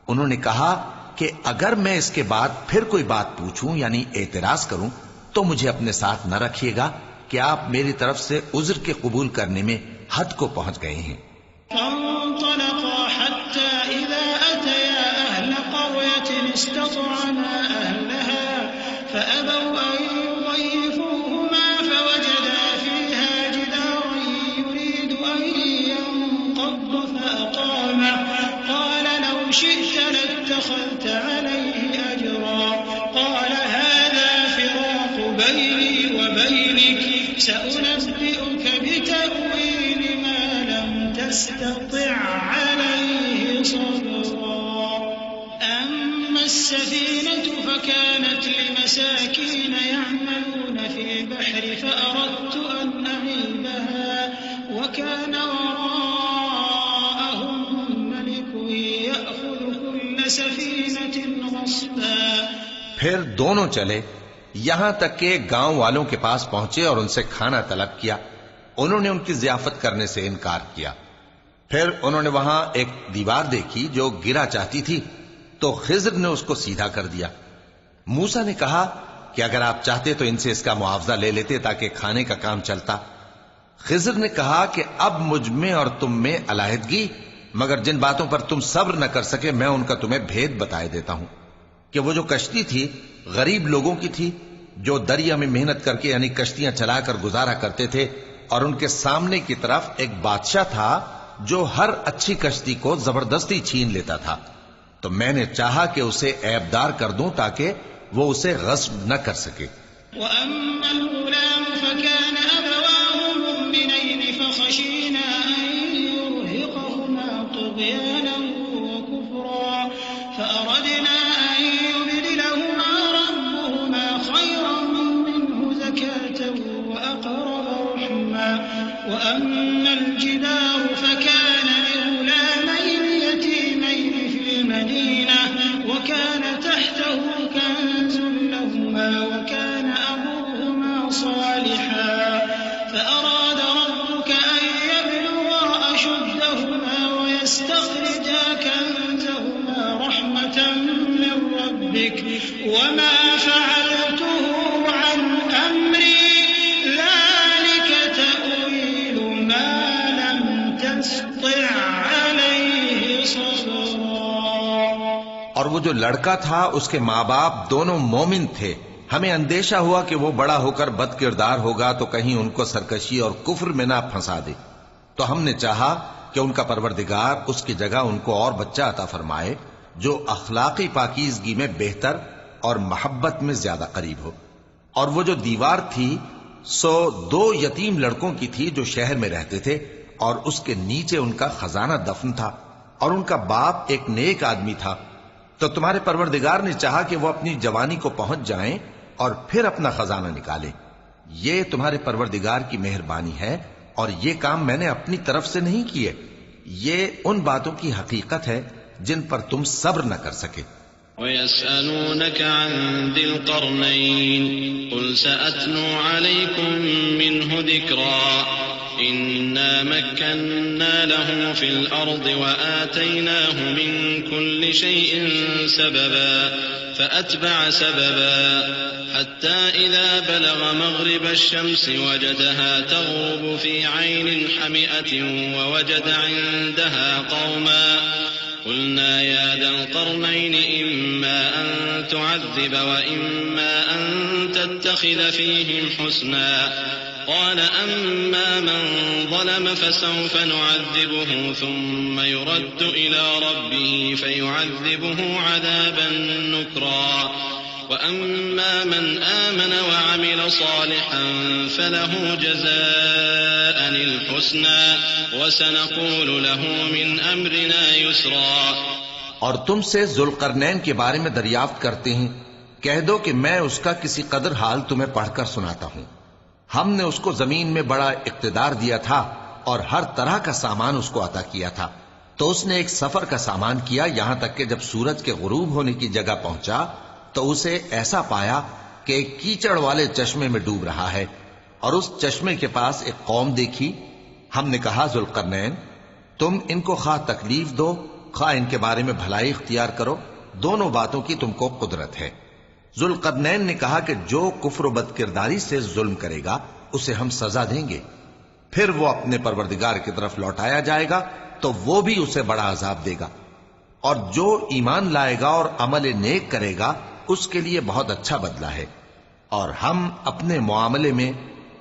انہوں نے کہا کہ اگر میں اس کے بعد پھر کوئی بات پوچھوں یعنی اعتراض کروں تو مجھے اپنے ساتھ نہ رکھیے گا کہ آپ میری طرف سے عذر کے قبول کرنے میں حد کو پہنچ گئے ہیں۔ فانطلقا حتى إذا أتيا أهل قرية استطعما أهلها فأبوا أن وبينك سأنبئك بتأويل ما لم تستطع عليه صبرا أما السفينة فكانت لمساكين يعملون في البحر فأردت أن أعيبها وكان وراءهم ملك يأخذ كل سفينة غصبا. پھر دونوں چلے یہاں تک کہ گاؤں والوں کے پاس پہنچے اور ان سے کھانا طلب کیا. انہوں نے ان کی ضیافت کرنے سے انکار کیا. پھر انہوں نے وہاں ایک دیوار دیکھی جو گرا چاہتی تھی تو خضر نے اس کو سیدھا کر دیا. موسیٰ نے کہا کہ اگر آپ چاہتے تو ان سے اس کا معاوضہ لے لیتے تاکہ کھانے کا کام چلتا. خضر نے کہا کہ اب مجھ میں اور تم میں علیحدگی، مگر جن باتوں پر تم صبر نہ کر سکے میں ان کا تمہیں بھید بتائے دیتا ہوں کہ وہ جو کشتی تھی غریب لوگوں کی تھی جو دریا میں محنت کر کے یعنی کشتیاں چلا کر گزارا کرتے تھے، اور ان کے سامنے کی طرف ایک بادشاہ تھا جو ہر اچھی کشتی کو زبردستی چھین لیتا تھا. تو میں نے چاہا کہ اسے عیبدار کر دوں تاکہ وہ اسے غصب نہ کر سکے. وأما الغلام فكان أبواه مؤمنين فخشينا أن يرهقهما طغيانا وكفرا فأردنا أن يبدلهما ربهما خيرا منه زكاة وأقرب رحما. وأما الجدار فكان لغلامين يتيمين في المدينة وكان تحته كنز لهما وكان أبوهما صالحا فأراد ربك أن يبلغا أشدهما ويستخرجا كنزهما رحمة من ربك وما فعلته عن أمري ذلك تأويل ما لم تستطع عليه صبرا. اور وہ جو لڑکا تھا اس کے ماں باپ دونوں مومن تھے. ہمیں اندیشہ ہوا کہ وہ بڑا ہو کر بد کردار ہوگا تو کہیں ان کو سرکشی اور کفر میں نہ پھنسا دے. تو ہم نے چاہا کہ ان کا پروردگار اس کی جگہ ان کو اور بچہ عطا فرمائے جو اخلاقی پاکیزگی میں بہتر اور محبت میں زیادہ قریب ہو. اور وہ جو دیوار تھی سو 2 یتیم لڑکوں کی تھی جو شہر میں رہتے تھے اور اس کے نیچے ان کا خزانہ دفن تھا اور ان کا باپ ایک نیک آدمی تھا. تو تمہارے پروردگار نے چاہا کہ وہ اپنی جوانی کو پہنچ جائیں اور پھر اپنا خزانہ نکالیں. یہ تمہارے پروردگار کی مہربانی ہے اور یہ کام میں نے اپنی طرف سے نہیں کیے. یہ ان باتوں کی حقیقت ہے جن پر تم صبر نہ کر سکے. وَيَسْأَلُونَكَ عَنْ ذِي الْقَرْنَيْنِ قُلْ سَأَتْلُو عَلَيْكُمْ مِنْهُ ذِكْرًا إِنَّا مَكَّنَّا لَهُ فِي الْأَرْضِ وَآتَيْنَاهُ مِنْ كُلِّ شَيْءٍ سَبَبًا فَأَتْبَعَ سَبَبًا حَتَّى إِذَا بَلَغَ مَغْرِبَ الشَّمْسِ وَجَدَهَا تَغْرُبُ فِي عَيْنٍ حَمِئَةٍ وَوَجَدَ عِنْدَهَا قَوْمًا قلنا يا ذا القرنين إما أن تعذب وإما أن تتخذ فيهم حسنا قال أما من ظلم فسوف نعذبه ثم يرد إلى ربه فيعذبه عذابا نكرا وأما من آمن وعمل صالحا فله جزاء الحسنى وسنقول له من أمرنا يسرا. اور تم سے ذوالقرنین کے بارے میں دریافت کرتے ہیں. کہہ دو کہ میں اس کا کسی قدر حال تمہیں پڑھ کر سناتا ہوں. ہم نے اس کو زمین میں بڑا اقتدار دیا تھا اور ہر طرح کا سامان اس کو عطا کیا تھا. تو اس نے ایک سفر کا سامان کیا یہاں تک کہ جب سورج کے غروب ہونے کی جگہ پہنچا تو اسے ایسا پایا کہ ایک کیچڑ والے چشمے میں ڈوب رہا ہے اور اس چشمے کے پاس ایک قوم دیکھی. ہم نے کہا ذوالقرنین تم ان کو خواہ تکلیف دو خواہ ان کے بارے میں بھلائی اختیار کرو، دونوں باتوں کی تم کو قدرت ہے. ذوالقرنین نے کہا کہ جو کفر و بد کرداری سے ظلم کرے گا اسے ہم سزا دیں گے، پھر وہ اپنے پروردگار کی طرف لوٹایا جائے گا تو وہ بھی اسے بڑا عذاب دے گا، اور جو ایمان لائے گا اور عمل نیک کرے گا اس کے لیے بہت اچھا بدلہ ہے، اور ہم اپنے معاملے میں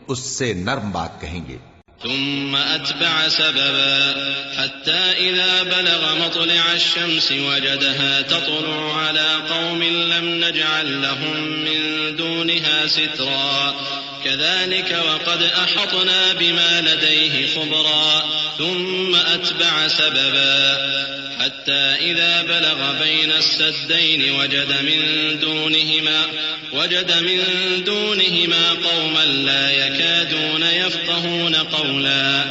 اس سے نرم بات کہیں گے. ثم أتبع سببا حتى إذا بلغ مطلع الشمس وجدها تطلع على قوم لم نجعل لهم من دونها سترا كذلك وقد أحطنا بما لديه خبرا ثم أتبع سببا حتى إذا بلغ بين السدين وجد من دونهما قوما لا يكادون يفقهون قولا.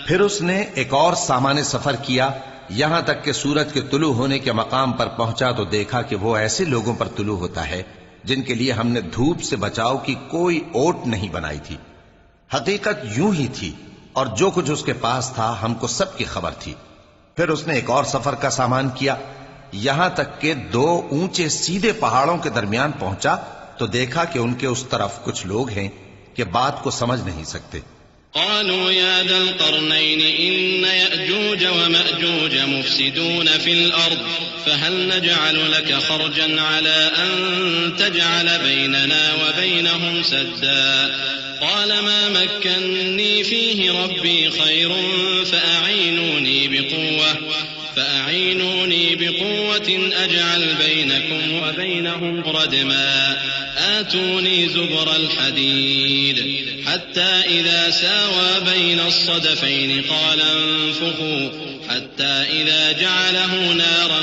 پھر اس نے ایک اور سامان سفر کیا یہاں تک کہ سورج کے طلوع ہونے کے مقام پر پہنچا تو دیکھا کہ وہ ایسے لوگوں پر طلوع ہوتا ہے جن کے لیے ہم نے دھوپ سے بچاؤ کی کوئی اوٹ نہیں بنائی تھی. حقیقت یوں ہی تھی اور جو کچھ اس کے پاس تھا ہم کو سب کی خبر تھی. پھر اس نے ایک اور سفر کا سامان کیا یہاں تک کہ 2 اونچے سیدھے پہاڑوں کے درمیان پہنچا تو دیکھا کہ ان کے اس طرف کچھ لوگ ہیں کہ بات کو سمجھ نہیں سکتے. قالوا يا ذا القرنين إن يأجوج ومأجوج مفسدون في الأرض فهل نجعل لك خرجا على أن تجعل بيننا وبينهم سدا قال ما مكنني فيه ربي خير فأعينوني بقوة أجعل بينكم وبينهم ردما آتوني زبر الحديد حتى إذا ساوى بين الصدفين قال انفخوا حتى إذا جعله نارا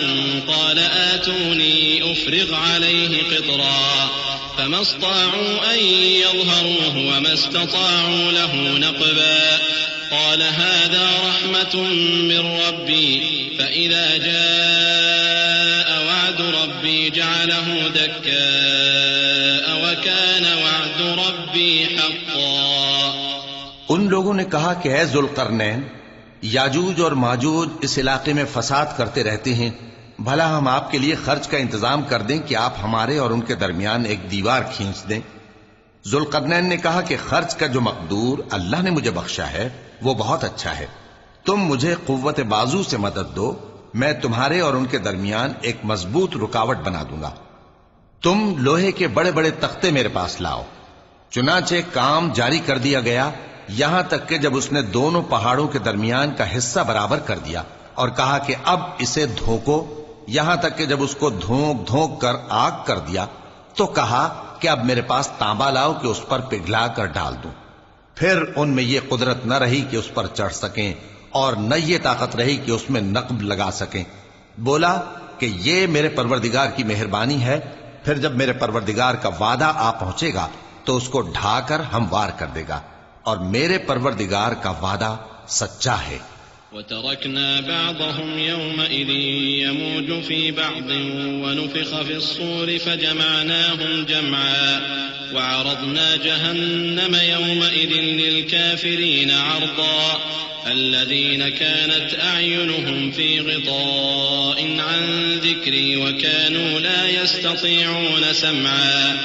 قال آتوني أفرغ عليه قطرا فما استطاعوا أن يظهروه وما استطاعوا له نقبا قال هذا رحمة من ربي فإذا جاء وعد ربي جعله دكاء وكان وعد ربي حقا. ان لوگوں نے کہا کہ اے ذوالقرنین یاجوج اور ماجوج اس علاقے میں فساد کرتے رہتے ہیں بھلا ہم آپ کے لیے خرچ کا انتظام کر دیں کہ آپ ہمارے اور ان کے درمیان ایک دیوار کھینچ دیں. ذوالقرنین نے کہا کہ خرچ کا جو مقدور اللہ نے مجھے بخشا ہے وہ بہت اچھا ہے. تم مجھے قوت بازو سے مدد دو میں تمہارے اور ان کے درمیان ایک مضبوط رکاوٹ بنا دوں گا. تم لوہے کے بڑے بڑے تختے میرے پاس لاؤ. چنانچہ کام جاری کر دیا گیا یہاں تک کہ جب اس نے دونوں پہاڑوں کے درمیان کا حصہ برابر کر دیا اور کہا کہ اب اسے دھوکو یہاں تک کہ جب اس کو دھونک دھونک کر آگ کر دیا تو کہا کہ اب میرے پاس تانبا لاؤ کہ اس پر پگھلا کر ڈال دوں. پھر ان میں یہ قدرت نہ رہی کہ اس پر چڑھ سکیں اور نہ یہ طاقت رہی کہ اس میں نقب لگا سکیں. بولا کہ یہ میرے پروردگار کی مہربانی ہے. پھر جب میرے پروردگار کا وعدہ آ پہنچے گا تو اس کو ڈھا کر ہموار کر دے گا اور میرے پروردگار کا وعدہ سچا ہے. وتركنا بعضهم يومئذ يموج في بعض ونفخ في الصور فجمعناهم جمعا وعرضنا جهنم يومئذ للكافرين عرضا الذين كانت أعينهم في غطاء عن ذكري وكانوا لا يستطيعون سمعا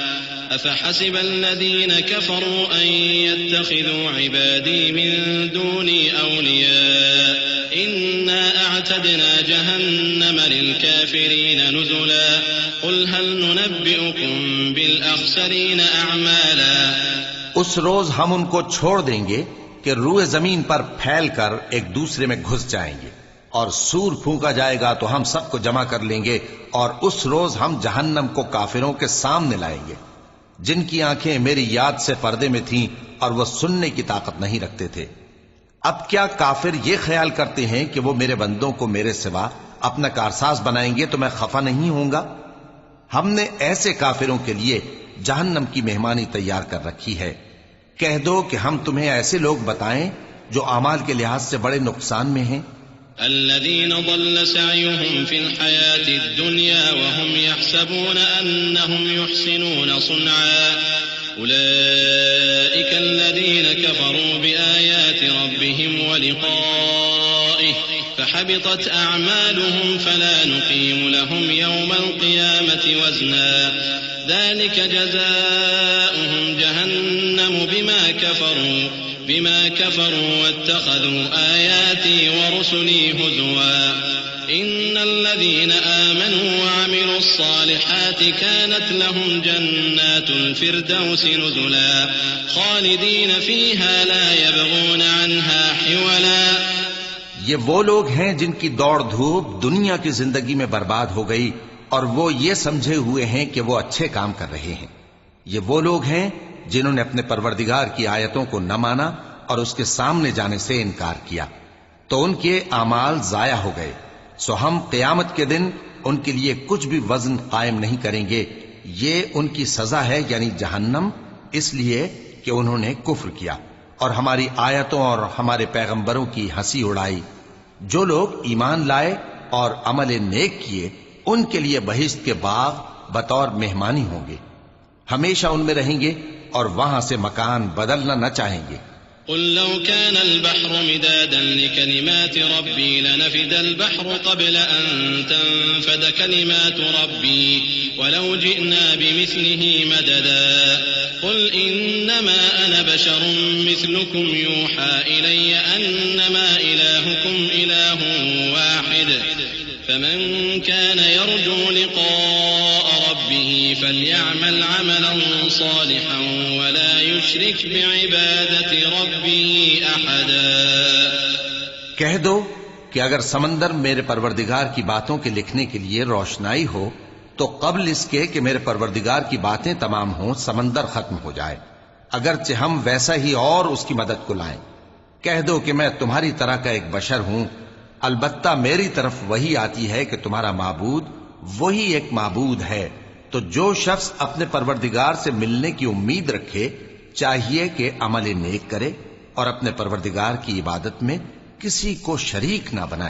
أفحسب الذين كفروا أن يتخذوا عبادي من دوني أولياء إنا أعتدنا جهنم للكافرين نزلا قل هل ننبئكم بالأخسرين أعمالا. اس روز ہم ان کو چھوڑ دیں گے کہ روئے زمین پر پھیل کر ایک دوسرے میں گھس جائیں گے اور سور پھونکا جائے گا تو ہم سب کو جمع کر لیں گے اور اس روز ہم جہنم کو کافروں کے سامنے لائیں گے جن کی آنکھیں میری یاد سے پردے میں تھیں اور وہ سننے کی طاقت نہیں رکھتے تھے. اب کیا کافر یہ خیال کرتے ہیں کہ وہ میرے بندوں کو میرے سوا اپنا کارساز بنائیں گے تو میں خفا نہیں ہوں گا؟ ہم نے ایسے کافروں کے لیے جہنم کی مہمانی تیار کر رکھی ہے. کہہ دو کہ ہم تمہیں ایسے لوگ بتائیں جو اعمال کے لحاظ سے بڑے نقصان میں ہیں. الذين ضل سعيهم في الحياة الدنيا وهم يحسبون أنهم يحسنون صنعا أولئك الذين كفروا بآيات ربهم ولقائه فحبطت أعمالهم فلا نقيم لهم يوم القيامة وزنا ذلك جزاؤهم جهنم بما كفروا واتخذوا آياتي ورسلي هزوا إن الذين آمنوا وعملوا الصالحات كانت لهم جنات الفردوس نزلا خالدين فيها لا يبغون عنها حولا. یہ وہ لوگ ہیں جن کی دوڑ دھوپ دنیا کی زندگی میں برباد ہو گئی اور وہ یہ سمجھے ہوئے ہیں کہ وہ اچھے کام کر رہے ہیں. یہ وہ لوگ ہیں جنہوں نے اپنے پروردگار کی آیتوں کو نہ مانا اور اس کے سامنے جانے سے انکار کیا، تو ان کے اعمال ضائع ہو گئے، سو ہم قیامت کے دن ان کے لیے کچھ بھی وزن قائم نہیں کریں گے، یہ ان کی سزا ہے یعنی جہنم، اس لیے کہ انہوں نے کفر کیا اور ہماری آیتوں اور ہمارے پیغمبروں کی ہنسی اڑائی۔ جو لوگ ایمان لائے اور عمل نیک کیے ان کے لیے بہشت کے باغ بطور مہمانی ہوں گے، ہمیشہ ان میں رہیں گے اور وہاں سے مکان بدلنا نہ چاہیں گے۔ قل لو كان البحر مدادا لكلمات ربي لنفد البحر قبل أن تنفد كلمات ربي ولو جئنا بمثله مددا قل إنما أنا بشر مثلكم يوحى إلي أنما إلهكم إله واحد فمن كان يرجو لقاء ربه فليعمل عملا صالحا ولا يشرك بعبادة ربه أحدا۔ کہہ دو کہ اگر سمندر میرے پروردگار کی باتوں کے لکھنے کے لیے روشنائی ہو تو قبل اس کے کہ میرے پروردگار کی باتیں تمام ہوں سمندر ختم ہو جائے، اگرچہ ہم ویسا ہی اور اس کی مدد کو لائیں۔ کہہ دو کہ میں تمہاری طرح کا ایک بشر ہوں، البتہ میری طرف وہی آتی ہے کہ تمہارا معبود وہی ایک معبود ہے، تو جو شخص اپنے پروردگار سے ملنے کی امید رکھے چاہیے کہ عمل نیک کرے اور اپنے پروردگار کی عبادت میں کسی کو شریک نہ بنائے۔